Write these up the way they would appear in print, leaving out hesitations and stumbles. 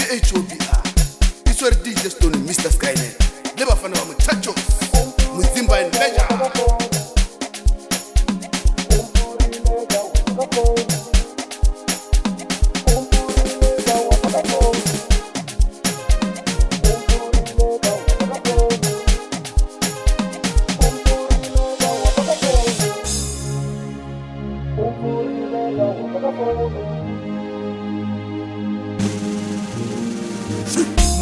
HOBR iswere DJ Stone Mr Skynet le bafana ba Mothacho Muzimba and Measure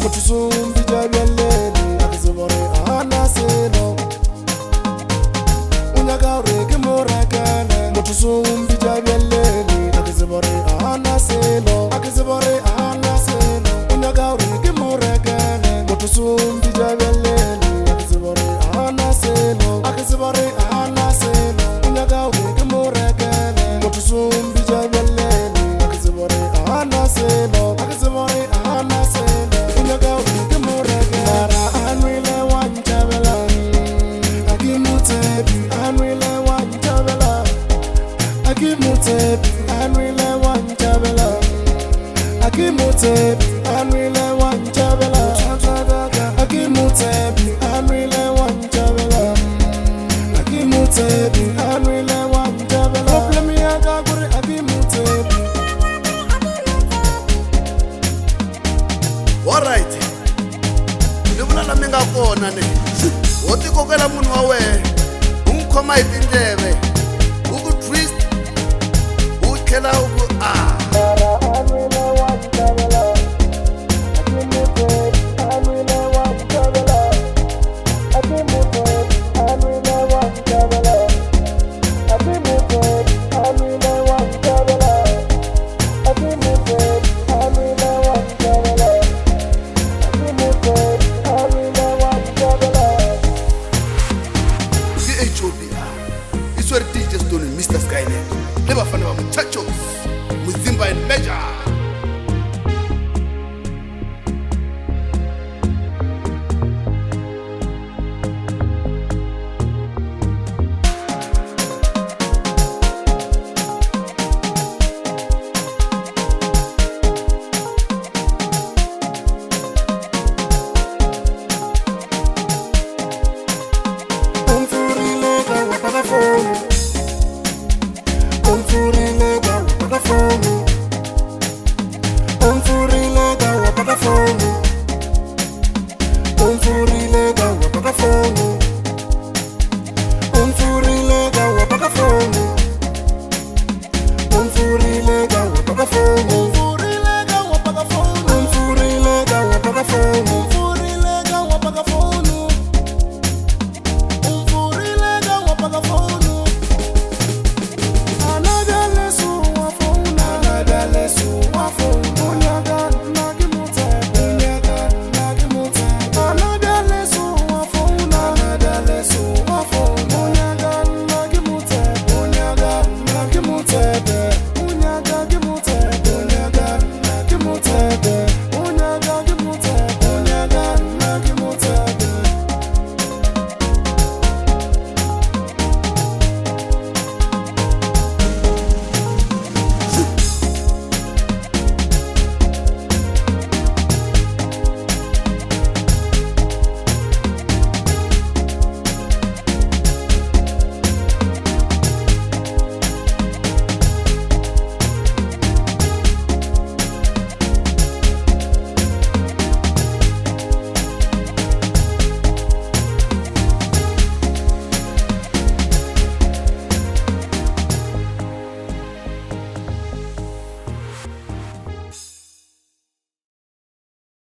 Mutusumbi jabeleni akizibore anaseno Unyaga ureke morakana Mutusumbi jabeleni akizibore anaseno Akizibore anaseno Unyaga ureke morakana Mutusumbi jabeleni akizibore anaseno Akizibore anaseno Unyaga ureke morakana Mutusumbi jabeleni akizibore anaseno Akizibore anaseno and really want Jabela. Akimutep and really want Jabela. Akimutep and really want Jabela. Akimutep and really want Jabela. Problem me agagure Akimutep. All right. Ndivula la minga kona ne. Oti kokela munhu wa we. Unkhoma itindleve. Uku twist. Ukela uku HOBR iswere DJ Stone Mr Skynet le bafana ba Mothacho Muzimba and Measure Umfurile ga wapata phone